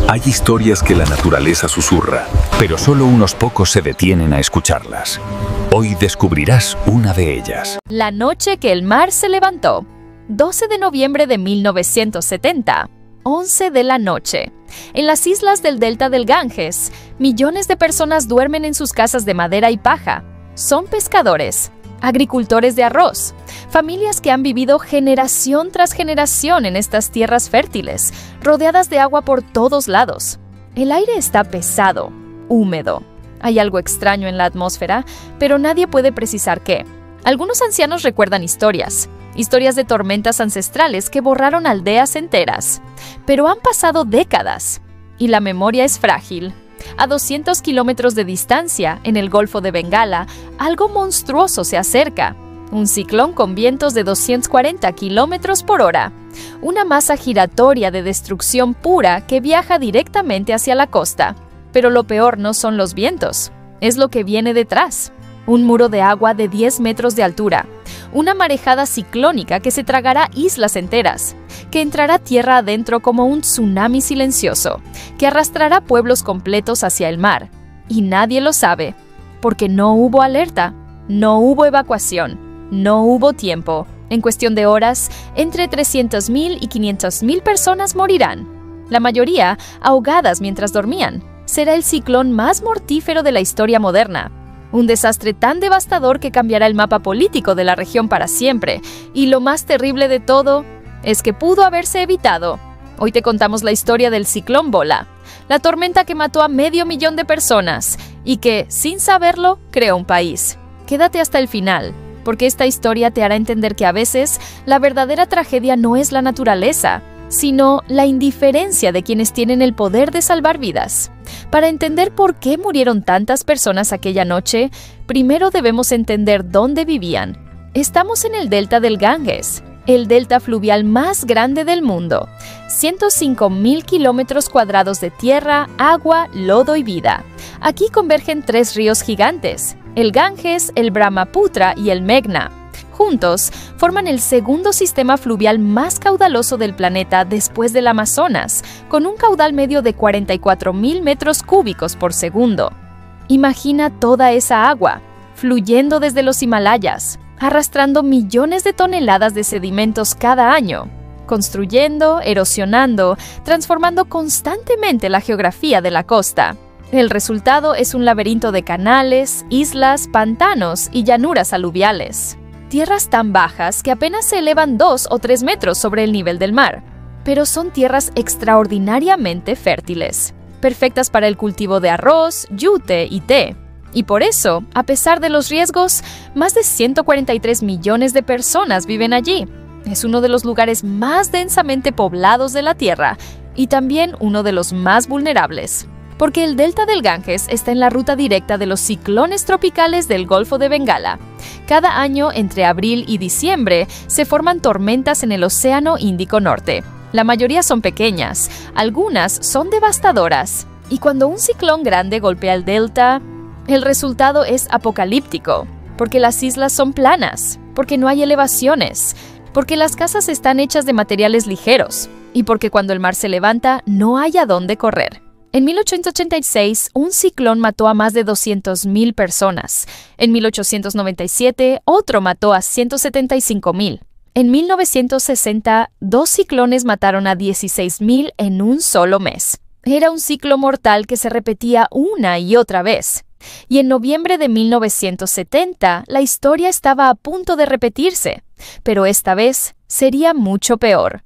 Hay historias que la naturaleza susurra, pero solo unos pocos se detienen a escucharlas. Hoy descubrirás una de ellas. La noche que el mar se levantó. 12 de noviembre de 1970. 11 de la noche. En las islas del delta del Ganges, millones de personas duermen en sus casas de madera y paja. Son pescadores, agricultores de arroz, familias que han vivido generación tras generación en estas tierras fértiles, rodeadas de agua por todos lados. El aire está pesado, húmedo. Hay algo extraño en la atmósfera, pero nadie puede precisar qué. Algunos ancianos recuerdan historias de tormentas ancestrales que borraron aldeas enteras. Pero han pasado décadas, y la memoria es frágil. A 200 kilómetros de distancia, en el Golfo de Bengala, algo monstruoso se acerca. Un ciclón con vientos de 240 kilómetros por hora. Una masa giratoria de destrucción pura que viaja directamente hacia la costa. Pero lo peor no son los vientos, es lo que viene detrás. Un muro de agua de 10 metros de altura. Una marejada ciclónica que se tragará islas enteras, que entrará tierra adentro como un tsunami silencioso, que arrastrará pueblos completos hacia el mar. Y nadie lo sabe, porque no hubo alerta, no hubo evacuación, no hubo tiempo. En cuestión de horas, entre 300.000 y 500.000 personas morirán, la mayoría ahogadas mientras dormían. Será el ciclón más mortífero de la historia moderna. Un desastre tan devastador que cambiará el mapa político de la región para siempre. Y lo más terrible de todo es que pudo haberse evitado. Hoy te contamos la historia del ciclón Bola, la tormenta que mató a 500.000 de personas y que, sin saberlo, creó un país. Quédate hasta el final, porque esta historia te hará entender que a veces la verdadera tragedia no es la naturaleza, sino la indiferencia de quienes tienen el poder de salvar vidas. Para entender por qué murieron tantas personas aquella noche, primero debemos entender dónde vivían. Estamos en el delta del Ganges, el delta fluvial más grande del mundo. 105.000 kilómetros cuadrados de tierra, agua, lodo y vida. Aquí convergen 3 ríos gigantes, el Ganges, el Brahmaputra y el Meghna. Juntos, forman el segundo sistema fluvial más caudaloso del planeta después del Amazonas, con un caudal medio de 44.000 metros cúbicos por segundo. Imagina toda esa agua, fluyendo desde los Himalayas, arrastrando millones de toneladas de sedimentos cada año, construyendo, erosionando, transformando constantemente la geografía de la costa. El resultado es un laberinto de canales, islas, pantanos y llanuras aluviales. Tierras tan bajas que apenas se elevan 2 o 3 metros sobre el nivel del mar, pero son tierras extraordinariamente fértiles, perfectas para el cultivo de arroz, yute y té. Y por eso, a pesar de los riesgos, más de 143 millones de personas viven allí. Es uno de los lugares más densamente poblados de la Tierra y también uno de los más vulnerables. Porque el delta del Ganges está en la ruta directa de los ciclones tropicales del Golfo de Bengala. Cada año, entre abril y diciembre, se forman tormentas en el Océano Índico Norte. La mayoría son pequeñas, algunas son devastadoras. Y cuando un ciclón grande golpea el delta, el resultado es apocalíptico, porque las islas son planas, porque no hay elevaciones, porque las casas están hechas de materiales ligeros, y porque cuando el mar se levanta, no hay a dónde correr. En 1886, un ciclón mató a más de 200.000 personas. En 1897, otro mató a 175.000. En 1960, 2 ciclones mataron a 16.000 en un solo mes. Era un ciclo mortal que se repetía una y otra vez. Y en noviembre de 1970, la historia estaba a punto de repetirse, pero esta vez sería mucho peor.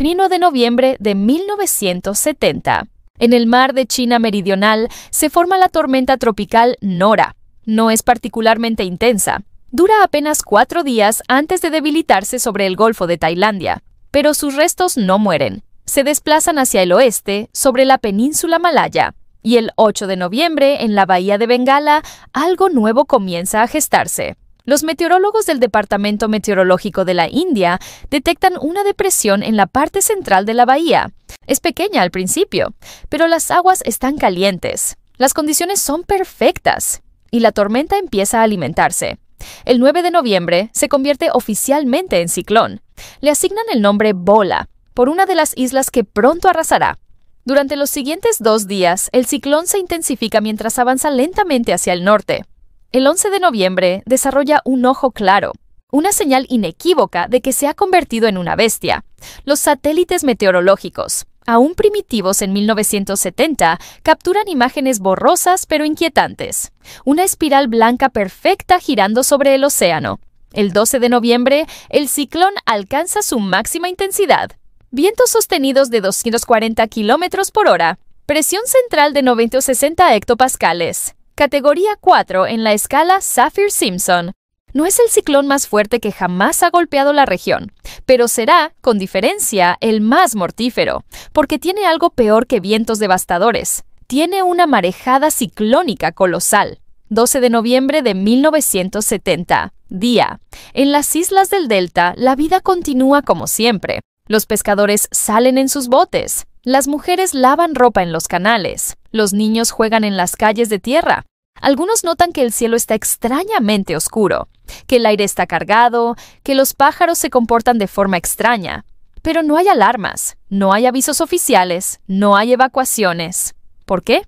1 de noviembre de 1970. En el mar de China Meridional se forma la tormenta tropical Nora. No es particularmente intensa. Dura apenas 4 días antes de debilitarse sobre el Golfo de Tailandia. Pero sus restos no mueren. Se desplazan hacia el oeste, sobre la península malaya. Y el 8 de noviembre, en la bahía de Bengala, algo nuevo comienza a gestarse. Los meteorólogos del Departamento Meteorológico de la India detectan una depresión en la parte central de la bahía. Es pequeña al principio, pero las aguas están calientes. Las condiciones son perfectas y la tormenta empieza a alimentarse. El 9 de noviembre se convierte oficialmente en ciclón. Le asignan el nombre Bola, por una de las islas que pronto arrasará. Durante los siguientes 2 días, el ciclón se intensifica mientras avanza lentamente hacia el norte. El 11 de noviembre desarrolla un ojo claro, una señal inequívoca de que se ha convertido en una bestia. Los satélites meteorológicos, aún primitivos en 1970, capturan imágenes borrosas pero inquietantes. Una espiral blanca perfecta girando sobre el océano. El 12 de noviembre, el ciclón alcanza su máxima intensidad. Vientos sostenidos de 240 km por hora. Presión central de 960 hectopascales. Categoría 4 en la escala Saffir-Simpson. No es el ciclón más fuerte que jamás ha golpeado la región, pero será, con diferencia, el más mortífero, porque tiene algo peor que vientos devastadores. Tiene una marejada ciclónica colosal. 12 de noviembre de 1970. Día. En las islas del Delta, la vida continúa como siempre. Los pescadores salen en sus botes. Las mujeres lavan ropa en los canales. Los niños juegan en las calles de tierra. Algunos notan que el cielo está extrañamente oscuro, que el aire está cargado, que los pájaros se comportan de forma extraña. Pero no hay alarmas, no hay avisos oficiales, no hay evacuaciones. ¿Por qué?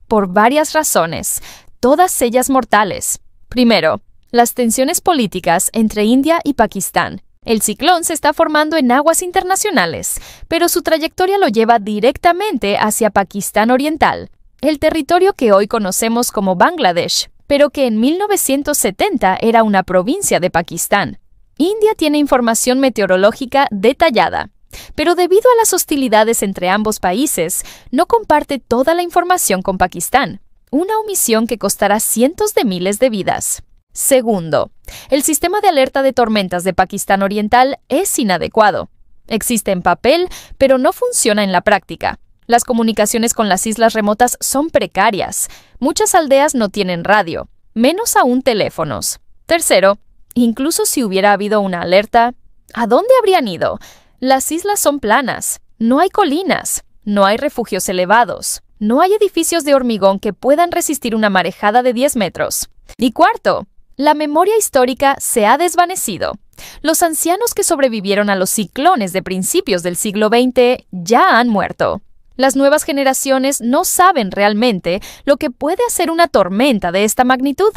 Por varias razones, todas ellas mortales. Primero, las tensiones políticas entre India y Pakistán. El ciclón se está formando en aguas internacionales, pero su trayectoria lo lleva directamente hacia Pakistán Oriental, el territorio que hoy conocemos como Bangladesh, pero que en 1970 era una provincia de Pakistán. India tiene información meteorológica detallada, pero debido a las hostilidades entre ambos países, no comparte toda la información con Pakistán, una omisión que costará cientos de miles de vidas. Segundo, el sistema de alerta de tormentas de Pakistán Oriental es inadecuado. Existe en papel, pero no funciona en la práctica. Las comunicaciones con las islas remotas son precarias. Muchas aldeas no tienen radio, menos aún teléfonos. Tercero, incluso si hubiera habido una alerta, ¿a dónde habrían ido? Las islas son planas, no hay colinas, no hay refugios elevados, no hay edificios de hormigón que puedan resistir una marejada de 10 metros. Y cuarto, la memoria histórica se ha desvanecido. Los ancianos que sobrevivieron a los ciclones de principios del siglo XX ya han muerto. Las nuevas generaciones no saben realmente lo que puede hacer una tormenta de esta magnitud.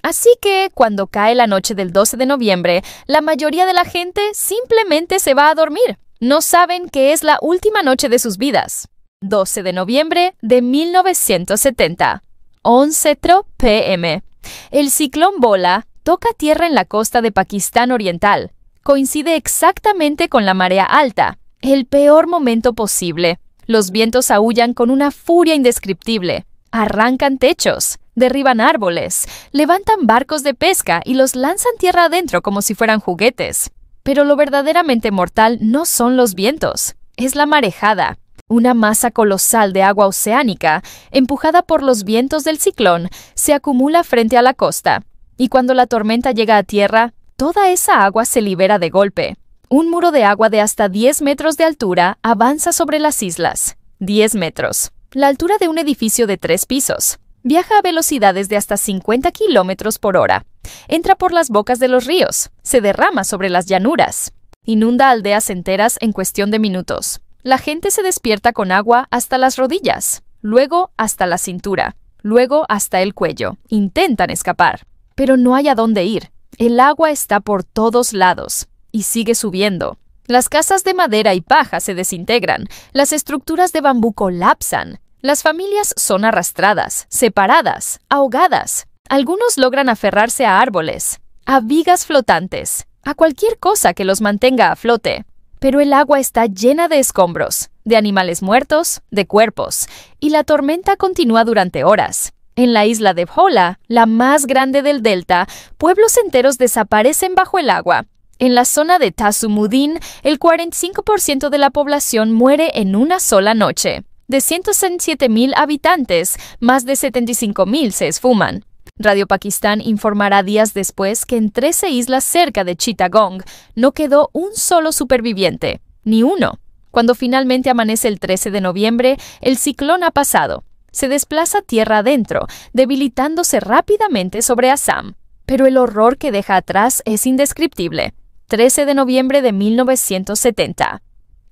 Así que, cuando cae la noche del 12 de noviembre, la mayoría de la gente simplemente se va a dormir. No saben que es la última noche de sus vidas. 12 de noviembre de 1970. 11:00 p.m. El ciclón Bola toca tierra en la costa de Pakistán Oriental. Coincide exactamente con la marea alta, el peor momento posible. Los vientos aúllan con una furia indescriptible. Arrancan techos, derriban árboles, levantan barcos de pesca y los lanzan tierra adentro como si fueran juguetes. Pero lo verdaderamente mortal no son los vientos, es la marejada. Una masa colosal de agua oceánica, empujada por los vientos del ciclón, se acumula frente a la costa. Y cuando la tormenta llega a tierra, toda esa agua se libera de golpe. Un muro de agua de hasta 10 metros de altura avanza sobre las islas. 10 metros. La altura de un edificio de 3 pisos. Viaja a velocidades de hasta 50 kilómetros por hora. Entra por las bocas de los ríos. Se derrama sobre las llanuras. Inunda aldeas enteras en cuestión de minutos. La gente se despierta con agua hasta las rodillas, luego hasta la cintura, luego hasta el cuello. Intentan escapar, pero no hay a dónde ir. El agua está por todos lados. Y sigue subiendo. Las casas de madera y paja se desintegran, las estructuras de bambú colapsan, las familias son arrastradas, separadas, ahogadas. Algunos logran aferrarse a árboles, a vigas flotantes, a cualquier cosa que los mantenga a flote. Pero el agua está llena de escombros, de animales muertos, de cuerpos, y la tormenta continúa durante horas. En la isla de Bhola, la más grande del delta, pueblos enteros desaparecen bajo el agua. En la zona de Tasumuddin, el 45% de la población muere en una sola noche. De 107,000 habitantes, más de 75,000 se esfuman. Radio Pakistán informará días después que en 13 islas cerca de Chittagong no quedó un solo superviviente, ni uno. Cuando finalmente amanece el 13 de noviembre, el ciclón ha pasado. Se desplaza tierra adentro, debilitándose rápidamente sobre Assam. Pero el horror que deja atrás es indescriptible. 13 de noviembre de 1970.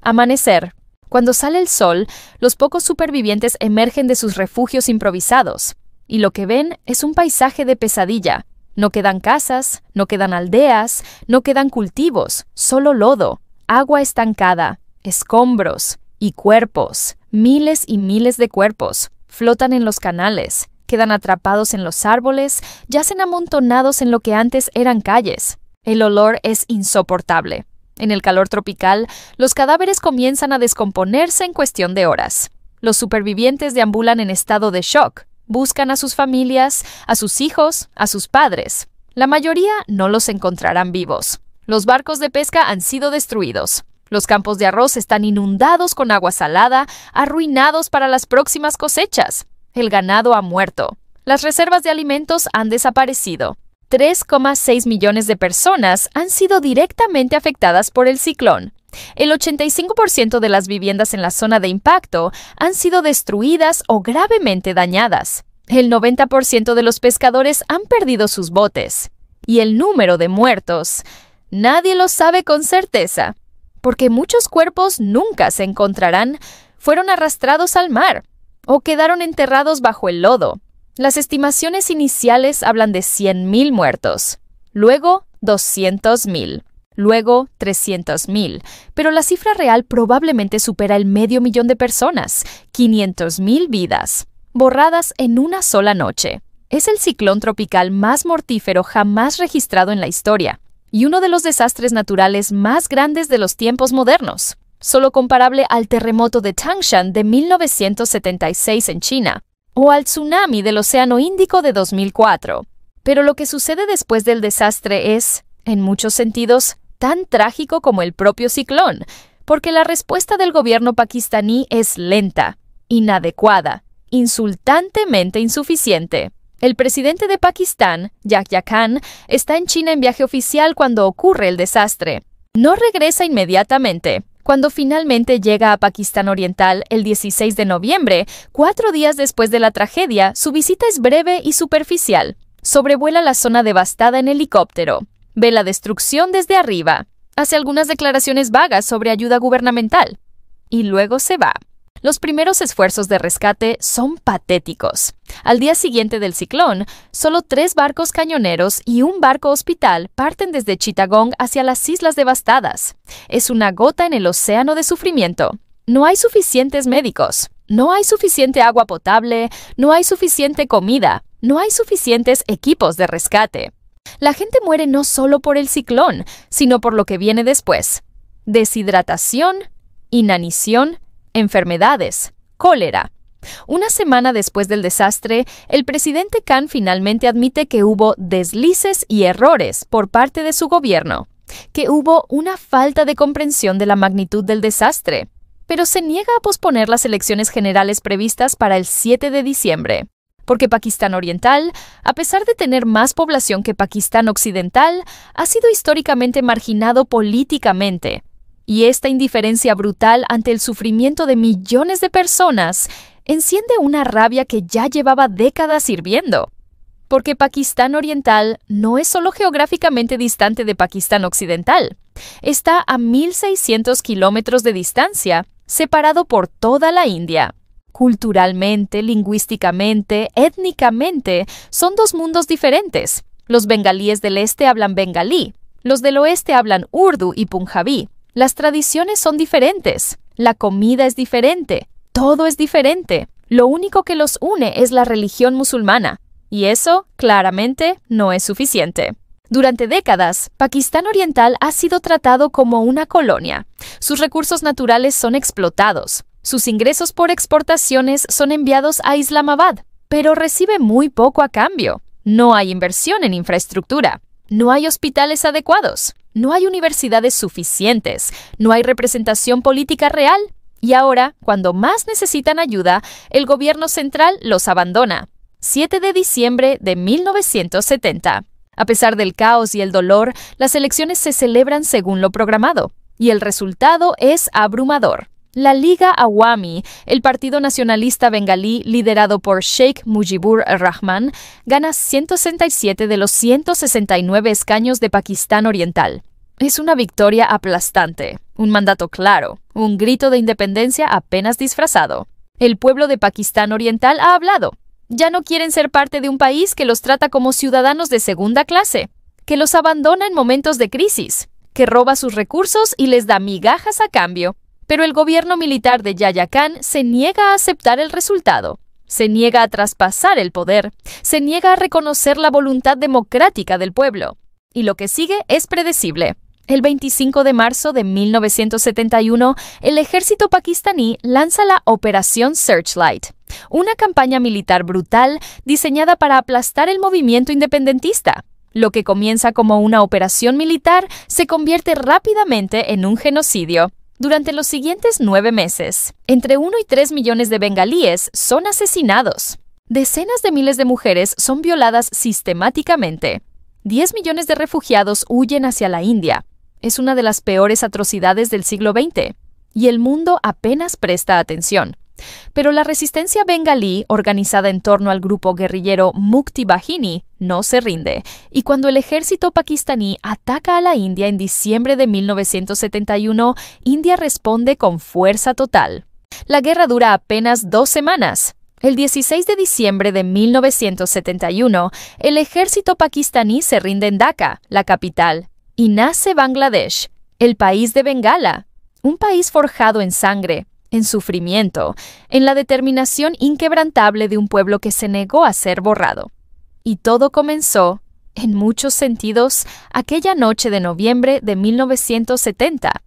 Amanecer. Cuando sale el sol, los pocos supervivientes emergen de sus refugios improvisados, y lo que ven es un paisaje de pesadilla. No quedan casas, no quedan aldeas, no quedan cultivos, solo lodo, agua estancada, escombros y cuerpos. Miles y miles de cuerpos flotan en los canales, quedan atrapados en los árboles, yacen amontonados en lo que antes eran calles. El olor es insoportable. En el calor tropical, los cadáveres comienzan a descomponerse en cuestión de horas. Los supervivientes deambulan en estado de shock. Buscan a sus familias, a sus hijos, a sus padres. La mayoría no los encontrarán vivos. Los barcos de pesca han sido destruidos. Los campos de arroz están inundados con agua salada, arruinados para las próximas cosechas. El ganado ha muerto. Las reservas de alimentos han desaparecido. 3,6 millones de personas han sido directamente afectadas por el ciclón. El 85% de las viviendas en la zona de impacto han sido destruidas o gravemente dañadas. El 90% de los pescadores han perdido sus botes. Y el número de muertos, nadie lo sabe con certeza, porque muchos cuerpos nunca se encontrarán, fueron arrastrados al mar o quedaron enterrados bajo el lodo. Las estimaciones iniciales hablan de 100,000 muertos, luego 200,000. Luego 300,000, pero la cifra real probablemente supera el 500,000 de personas, 500,000 vidas, borradas en una sola noche. Es el ciclón tropical más mortífero jamás registrado en la historia, y uno de los desastres naturales más grandes de los tiempos modernos, solo comparable al terremoto de Tangshan de 1976 en China, o al tsunami del Océano Índico de 2004. Pero lo que sucede después del desastre es, en muchos sentidos, tan trágico como el propio ciclón, porque la respuesta del gobierno pakistaní es lenta, inadecuada, insultantemente insuficiente. El presidente de Pakistán, Yahya Khan, está en China en viaje oficial cuando ocurre el desastre. No regresa inmediatamente. Cuando finalmente llega a Pakistán Oriental el 16 de noviembre, 4 días después de la tragedia, su visita es breve y superficial. Sobrevuela la zona devastada en helicóptero. Ve la destrucción desde arriba, hace algunas declaraciones vagas sobre ayuda gubernamental y luego se va. Los primeros esfuerzos de rescate son patéticos. Al día siguiente del ciclón, solo 3 barcos cañoneros y un barco hospital parten desde Chittagong hacia las islas devastadas. Es una gota en el océano de sufrimiento. No hay suficientes médicos, no hay suficiente agua potable, no hay suficiente comida, no hay suficientes equipos de rescate. La gente muere no solo por el ciclón, sino por lo que viene después. Deshidratación, inanición, enfermedades, cólera. Una semana después del desastre, el presidente Khan finalmente admite que hubo deslices y errores por parte de su gobierno, que hubo una falta de comprensión de la magnitud del desastre, pero se niega a posponer las elecciones generales previstas para el 7 de diciembre. Porque Pakistán Oriental, a pesar de tener más población que Pakistán Occidental, ha sido históricamente marginado políticamente. Y esta indiferencia brutal ante el sufrimiento de millones de personas enciende una rabia que ya llevaba décadas hirviendo. Porque Pakistán Oriental no es solo geográficamente distante de Pakistán Occidental. Está a 1,600 kilómetros de distancia, separado por toda la India. Culturalmente, lingüísticamente, étnicamente, son 2 mundos diferentes. Los bengalíes del este hablan bengalí, los del oeste hablan urdu y punjabí. Las tradiciones son diferentes, la comida es diferente, todo es diferente. Lo único que los une es la religión musulmana, y eso, claramente, no es suficiente. Durante décadas, Pakistán Oriental ha sido tratado como una colonia. Sus recursos naturales son explotados. Sus ingresos por exportaciones son enviados a Islamabad, pero recibe muy poco a cambio. No hay inversión en infraestructura, no hay hospitales adecuados, no hay universidades suficientes, no hay representación política real. Y ahora, cuando más necesitan ayuda, el gobierno central los abandona. 7 de diciembre de 1970. A pesar del caos y el dolor, las elecciones se celebran según lo programado, y el resultado es abrumador. La Liga Awami, el partido nacionalista bengalí liderado por Sheikh Mujibur Rahman, gana 167 de los 169 escaños de Pakistán Oriental. Es una victoria aplastante, un mandato claro, un grito de independencia apenas disfrazado. El pueblo de Pakistán Oriental ha hablado. Ya no quieren ser parte de un país que los trata como ciudadanos de segunda clase, que los abandona en momentos de crisis, que roba sus recursos y les da migajas a cambio. Pero el gobierno militar de Yahya Khan se niega a aceptar el resultado. Se niega a traspasar el poder, se niega a reconocer la voluntad democrática del pueblo. Y lo que sigue es predecible. El 25 de marzo de 1971, el ejército pakistaní lanza la Operación Searchlight, una campaña militar brutal diseñada para aplastar el movimiento independentista. Lo que comienza como una operación militar se convierte rápidamente en un genocidio. Durante los siguientes 9 meses, entre 1 y 3 millones de bengalíes son asesinados. Decenas de miles de mujeres son violadas sistemáticamente. 10 millones de refugiados huyen hacia la India. Es una de las peores atrocidades del siglo XX, y el mundo apenas presta atención. Pero la resistencia bengalí, organizada en torno al grupo guerrillero Mukti Bahini, no se rinde, y cuando el ejército pakistaní ataca a la India en diciembre de 1971, India responde con fuerza total. La guerra dura apenas 2 semanas. El 16 de diciembre de 1971, el ejército pakistaní se rinde en Dhaka, la capital, y nace Bangladesh, el país de Bengala, un país forjado en sangre, en sufrimiento, en la determinación inquebrantable de un pueblo que se negó a ser borrado. Y todo comenzó, en muchos sentidos, aquella noche de noviembre de 1970,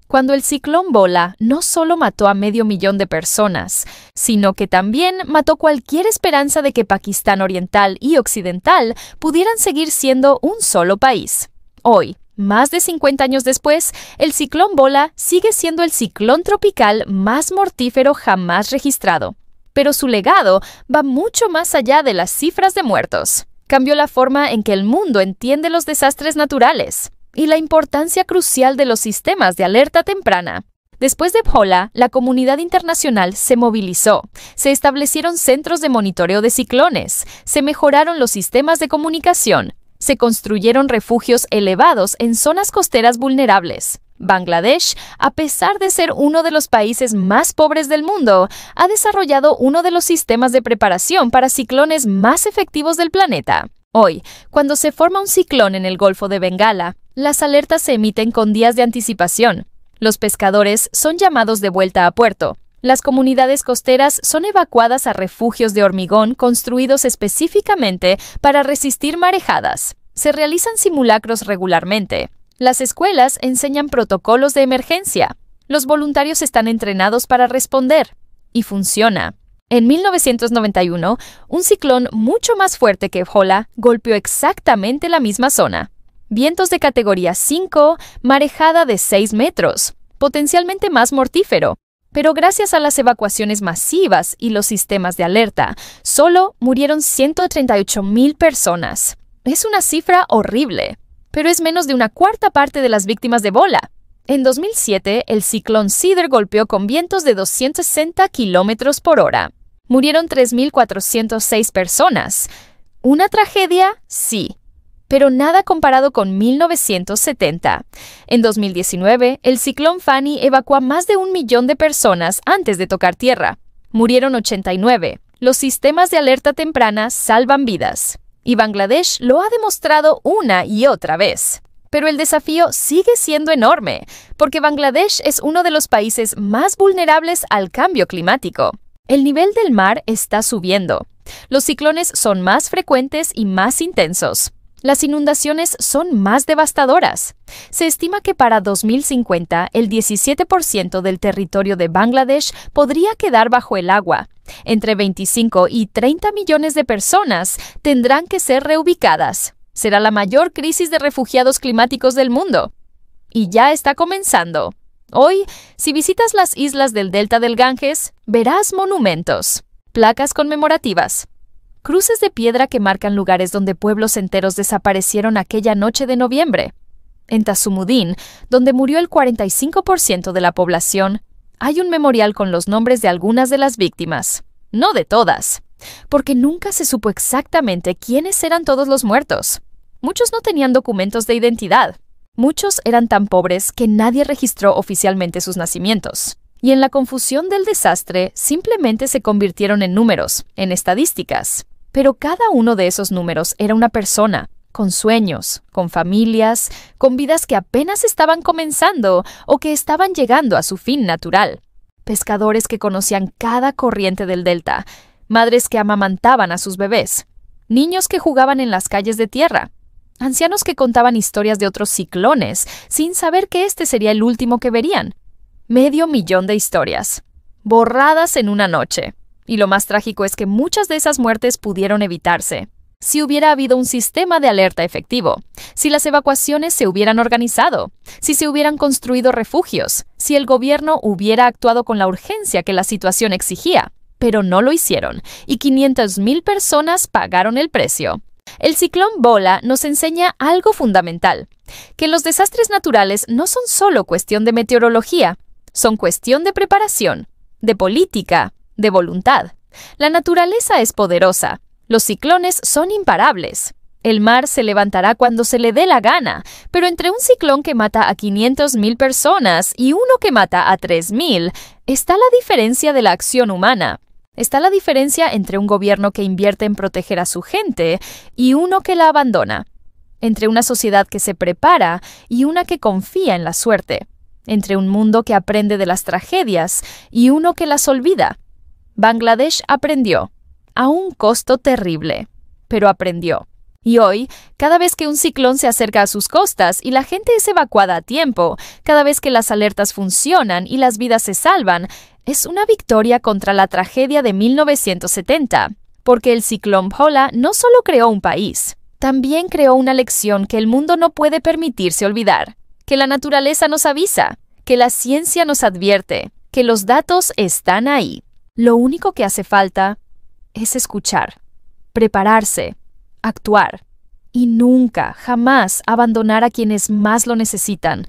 cuando el ciclón Bola no solo mató a 500,000 de personas, sino que también mató cualquier esperanza de que Pakistán Oriental y Occidental pudieran seguir siendo un solo país. Hoy, más de 50 años después, el ciclón Bola sigue siendo el ciclón tropical más mortífero jamás registrado. Pero su legado va mucho más allá de las cifras de muertos. Cambió la forma en que el mundo entiende los desastres naturales y la importancia crucial de los sistemas de alerta temprana. Después de Bhola, la comunidad internacional se movilizó, se establecieron centros de monitoreo de ciclones, se mejoraron los sistemas de comunicación, se construyeron refugios elevados en zonas costeras vulnerables. Bangladesh, a pesar de ser uno de los países más pobres del mundo, ha desarrollado uno de los sistemas de preparación para ciclones más efectivos del planeta. Hoy, cuando se forma un ciclón en el Golfo de Bengala, las alertas se emiten con días de anticipación. Los pescadores son llamados de vuelta a puerto. Las comunidades costeras son evacuadas a refugios de hormigón construidos específicamente para resistir marejadas. Se realizan simulacros regularmente. Las escuelas enseñan protocolos de emergencia. Los voluntarios están entrenados para responder. Y funciona. En 1991, un ciclón mucho más fuerte que Bhola golpeó exactamente la misma zona. Vientos de categoría 5, marejada de 6 metros, potencialmente más mortífero. Pero gracias a las evacuaciones masivas y los sistemas de alerta, solo murieron 138,000 personas. Es una cifra horrible, pero es menos de una cuarta parte de las víctimas de Bola. En 2007, el ciclón Sidr golpeó con vientos de 260 kilómetros por hora. Murieron 3,406 personas. ¿Una tragedia? Sí. Pero nada comparado con 1970. En 2019, el ciclón Fani evacuó a más de 1 millón de personas antes de tocar tierra. Murieron 89. Los sistemas de alerta temprana salvan vidas. Y Bangladesh lo ha demostrado una y otra vez. Pero el desafío sigue siendo enorme, porque Bangladesh es uno de los países más vulnerables al cambio climático. El nivel del mar está subiendo. Los ciclones son más frecuentes y más intensos. Las inundaciones son más devastadoras. Se estima que para 2050 el 17% del territorio de Bangladesh podría quedar bajo el agua. Entre 25 y 30 millones de personas tendrán que ser reubicadas. Será la mayor crisis de refugiados climáticos del mundo. Y ya está comenzando. Hoy, si visitas las islas del delta del Ganges, verás monumentos, placas conmemorativas, cruces de piedra que marcan lugares donde pueblos enteros desaparecieron aquella noche de noviembre. En Tasumuddin, donde murió el 45% de la población, hay un memorial con los nombres de algunas de las víctimas. No de todas, porque nunca se supo exactamente quiénes eran todos los muertos. Muchos no tenían documentos de identidad. Muchos eran tan pobres que nadie registró oficialmente sus nacimientos. Y en la confusión del desastre, simplemente se convirtieron en números, en estadísticas. Pero cada uno de esos números era una persona, con sueños, con familias, con vidas que apenas estaban comenzando o que estaban llegando a su fin natural. Pescadores que conocían cada corriente del delta, madres que amamantaban a sus bebés, niños que jugaban en las calles de tierra, ancianos que contaban historias de otros ciclones sin saber que este sería el último que verían. 500,000 de historias, borradas en una noche. Y lo más trágico es que muchas de esas muertes pudieron evitarse si hubiera habido un sistema de alerta efectivo, si las evacuaciones se hubieran organizado, si se hubieran construido refugios, si el gobierno hubiera actuado con la urgencia que la situación exigía. Pero no lo hicieron, y 500,000 personas pagaron el precio. El ciclón Bola nos enseña algo fundamental, que los desastres naturales no son solo cuestión de meteorología, son cuestión de preparación, de política, de voluntad. La naturaleza es poderosa. Los ciclones son imparables. El mar se levantará cuando se le dé la gana, pero entre un ciclón que mata a 500,000 personas y uno que mata a 3,000, está la diferencia de la acción humana. Está la diferencia entre un gobierno que invierte en proteger a su gente y uno que la abandona. Entre una sociedad que se prepara y una que confía en la suerte. Entre un mundo que aprende de las tragedias y uno que las olvida. Bangladesh aprendió, a un costo terrible, pero aprendió. Y hoy, cada vez que un ciclón se acerca a sus costas y la gente es evacuada a tiempo, cada vez que las alertas funcionan y las vidas se salvan, es una victoria contra la tragedia de 1970, porque el ciclón Bola no solo creó un país, también creó una lección que el mundo no puede permitirse olvidar, que la naturaleza nos avisa, que la ciencia nos advierte, que los datos están ahí. Lo único que hace falta es escuchar, prepararse, actuar y nunca, jamás abandonar a quienes más lo necesitan.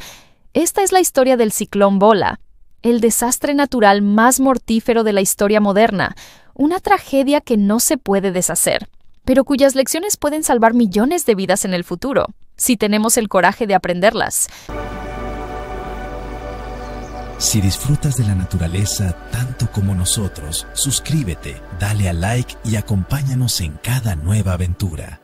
Esta es la historia del ciclón Bola, el desastre natural más mortífero de la historia moderna, una tragedia que no se puede deshacer, pero cuyas lecciones pueden salvar millones de vidas en el futuro, si tenemos el coraje de aprenderlas. Si disfrutas de la naturaleza tanto como nosotros, suscríbete, dale a like y acompáñanos en cada nueva aventura.